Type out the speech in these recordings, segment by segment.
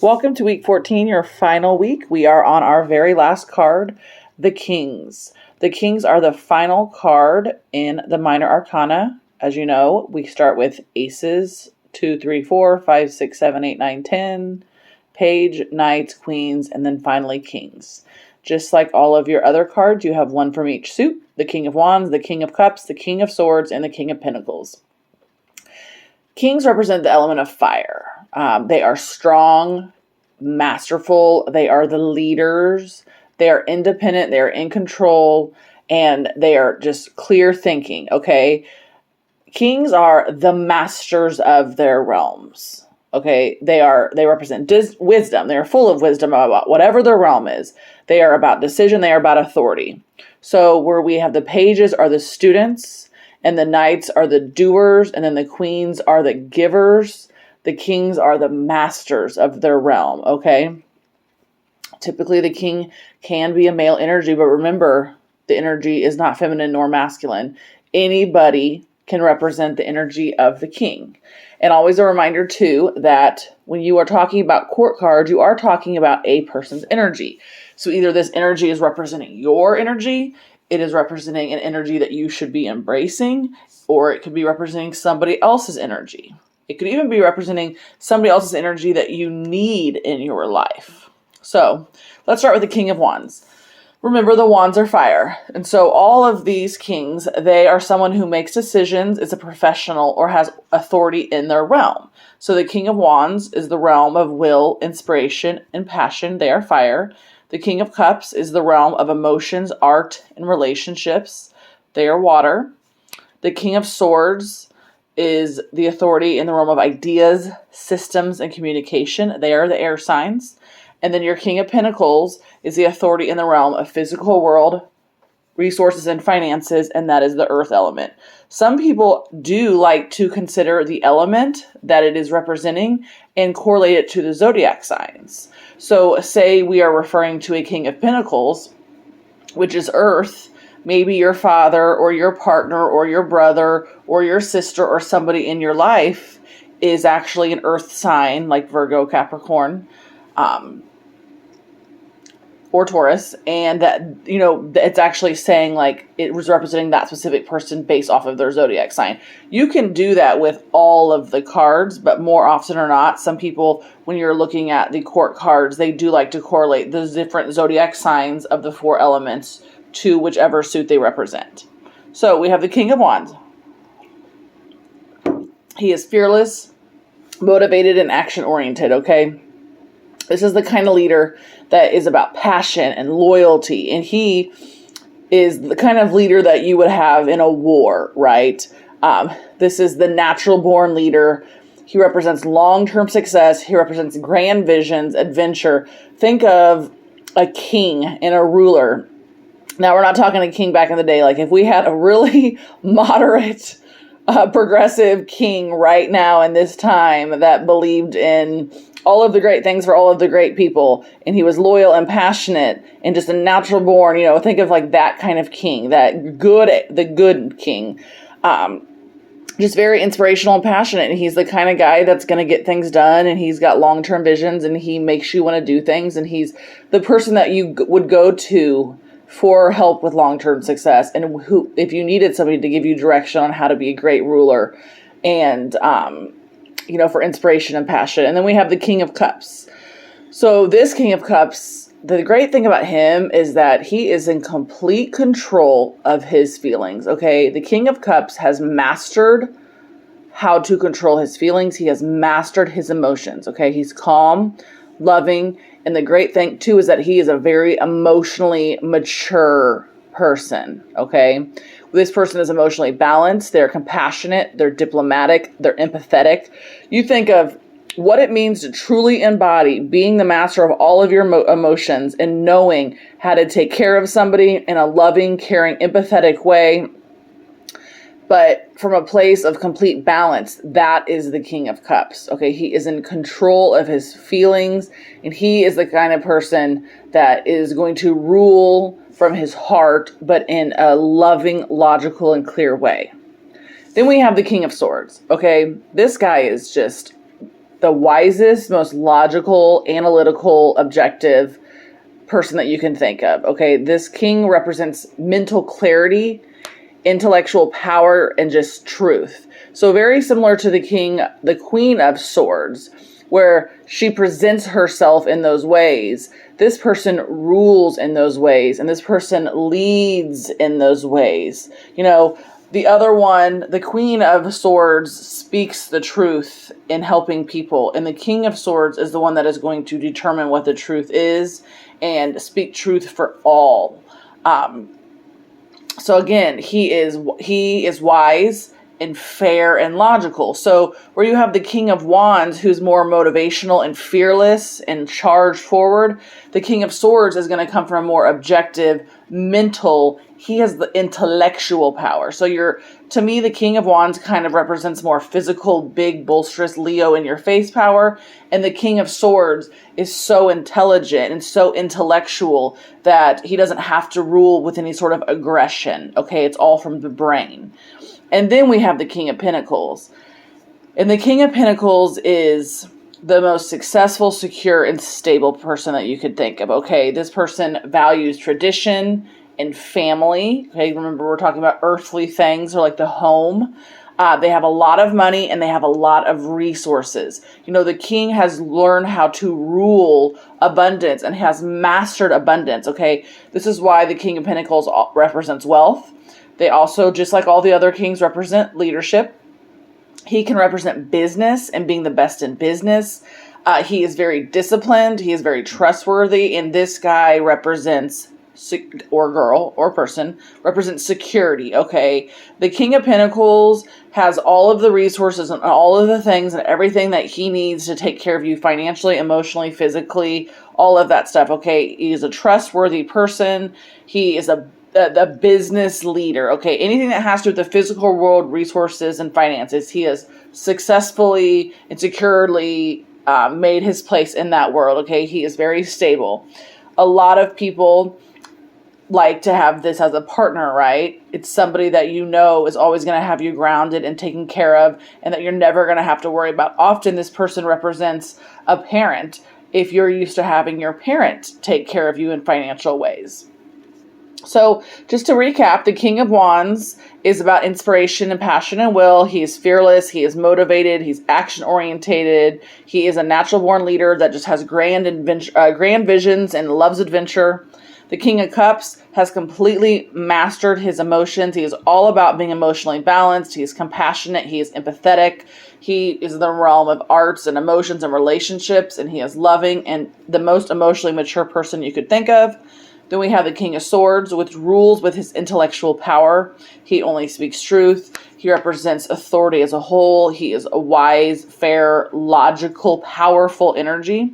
Welcome to week 14, your final week. We are on our very last card, the Kings. The Kings are the final card in the Minor Arcana. As you know, we start with Aces, 2, 3, 4, 5, 6, 7, 8, 9, 10, Page, Knights, Queens, and then finally Kings. Just like all of your other cards, you have one from each suit: the King of Wands, the King of Cups, the King of Swords, and the King of Pentacles. Kings represent the element of fire. They are strong, masterful. They are the leaders. They are independent. They are in control, and they are just clear thinking. Okay. Kings are the masters of their realms. Okay. They represent wisdom. They are full of wisdom about whatever their realm is. They are about decision. They are about authority. So where we have the pages are the students, and the knights are the doers, and then the queens are the givers. The kings are the masters of their realm, okay? Typically, the king can be a male energy, but remember, the energy is not feminine nor masculine. Anybody can represent the energy of the king. And always a reminder, too, that when you are talking about court cards, you are talking about a person's energy. So either this energy is representing your energy, it is representing an energy that you should be embracing, or it could be representing somebody else's energy. It could even be representing somebody else's energy that you need in your life. So let's start with the King of Wands. Remember, the wands are fire. And so all of these kings, they are someone who makes decisions, is a professional, or has authority in their realm. So the King of Wands is the realm of will, inspiration, and passion. They are fire. The King of Cups is the realm of emotions, art, and relationships. They are water. The King of Swords is the authority in the realm of ideas, systems, and communication. They are the air signs. And then your King of Pentacles is the authority in the realm of physical world, resources, and finances, and that is the earth element. Some people do like to consider the element that it is representing and correlate it to the zodiac signs. So say we are referring to a King of Pentacles, which is earth. Maybe your father or your partner or your brother or your sister or somebody in your life is actually an earth sign like Virgo, Capricorn, or Taurus, and that, you know, it's actually saying like it was representing that specific person based off of their zodiac sign. You can do that with all of the cards, but more often or not, some people, when you're looking at the court cards, they do like to correlate the different zodiac signs of the four elements to whichever suit they represent. So we have the King of Wands. He is fearless, motivated, and action-oriented, okay? This is the kind of leader that is about passion and loyalty, and he is the kind of leader that you would have in a war, right? This is the natural-born leader. He represents long-term success. He represents grand visions, adventure. Think of a king and a ruler. Now, we're not talking a king back in the day. Like, if we had a really moderate, progressive king right now in this time that believed in all of the great things for all of the great people, and he was loyal and passionate and just a natural born, you know, think of like that kind of king, the good king, just very inspirational and passionate. And he's the kind of guy that's going to get things done, and he's got long-term visions, and he makes you want to do things. And he's the person that you would go to for help with long-term success, and who, if you needed somebody to give you direction on how to be a great ruler, and you know, for inspiration and passion. And then we have the King of Cups. So this King of Cups, the great thing about him is that he is in complete control of his feelings, okay? The King of Cups has mastered how to control his feelings. He has mastered his emotions, okay? He's calm, loving, and the great thing, too, is that he is a very emotionally mature person, okay? This person is emotionally balanced, they're compassionate, they're diplomatic, they're empathetic. You think of what it means to truly embody being the master of all of your emotions and knowing how to take care of somebody in a loving, caring, empathetic way, but from a place of complete balance. That is the King of Cups, okay? He is in control of his feelings, and he is the kind of person that is going to rule from his heart, but in a loving, logical, and clear way. Then we have the King of Swords, okay? This guy is just the wisest, most logical, analytical, objective person that you can think of. Okay, this king represents mental clarity, intellectual power, and just truth. So very similar to the Queen of Swords, where she presents herself in those ways. This person rules in those ways, and this person leads in those ways. You know, the other one, the Queen of Swords, speaks the truth in helping people, and the King of Swords is the one that is going to determine what the truth is and speak truth for all. So again, he is wise and fair and logical. So where you have the King of Wands, who's more motivational and fearless and charged forward, the King of Swords is going to come from a more objective, mental. He has the intellectual power. So to me, the King of Wands kind of represents more physical, big, boisterous Leo in your face power. And the King of Swords is so intelligent and so intellectual that he doesn't have to rule with any sort of aggression. Okay, it's all from the brain. And then we have the King of Pentacles. And the King of Pentacles is the most successful, secure, and stable person that you could think of. Okay, this person values tradition and family. Okay, remember we're talking about earthly things, or like the home. They have a lot of money and they have a lot of resources. You know, the king has learned how to rule abundance and has mastered abundance. Okay, this is why the King of Pentacles represents wealth. They also, just like all the other kings, represent leadership. He can represent business and being the best in business. He is very disciplined. He is very trustworthy. And this guy represents, or girl or person, represents security. Okay. The King of Pentacles has all of the resources and all of the things and everything that he needs to take care of you financially, emotionally, physically, all of that stuff. Okay. He is a trustworthy person. He is the business leader. Okay. Anything that has to do with the physical world, resources, and finances, he has successfully and securely made his place in that world. Okay. He is very stable. A lot of people like to have this as a partner, right? It's somebody that you know is always going to have you grounded and taken care of, and that you're never going to have to worry about. Often this person represents a parent if you're used to having your parent take care of you in financial ways. So just to recap, the King of Wands is about inspiration and passion and will. He is fearless. He is motivated. He's action orientated. He is a natural born leader that just has grand visions and loves adventure. The King of Cups has completely mastered his emotions. He is all about being emotionally balanced. He is compassionate. He is empathetic. He is in the realm of arts and emotions and relationships, and he is loving and the most emotionally mature person you could think of. Then we have the King of Swords, which rules with his intellectual power. He only speaks truth. He represents authority as a whole. He is a wise, fair, logical, powerful energy.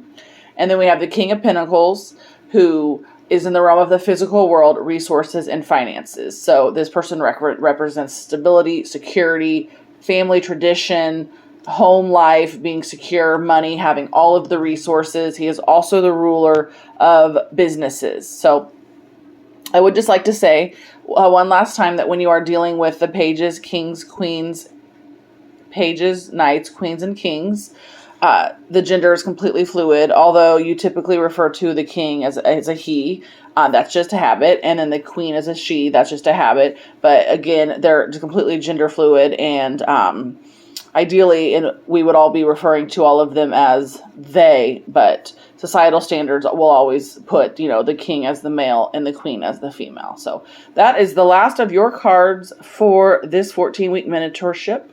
And then we have the King of Pentacles, who is in the realm of the physical world, resources, and finances. So this person represents stability, security, family tradition, home life, being secure, money, having all of the resources. He is also the ruler of businesses. So I would just like to say one last time that when you are dealing with the pages, kings, queens, pages, knights, queens, and kings, the gender is completely fluid, although you typically refer to the king as a he. That's just a habit. And then the queen as a she. That's just a habit. But again, they're completely gender fluid, and ideally, we would all be referring to all of them as they, but societal standards will always put, the king as the male and the queen as the female. So that is the last of your cards for this 14-week mentorship,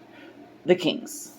the Kings.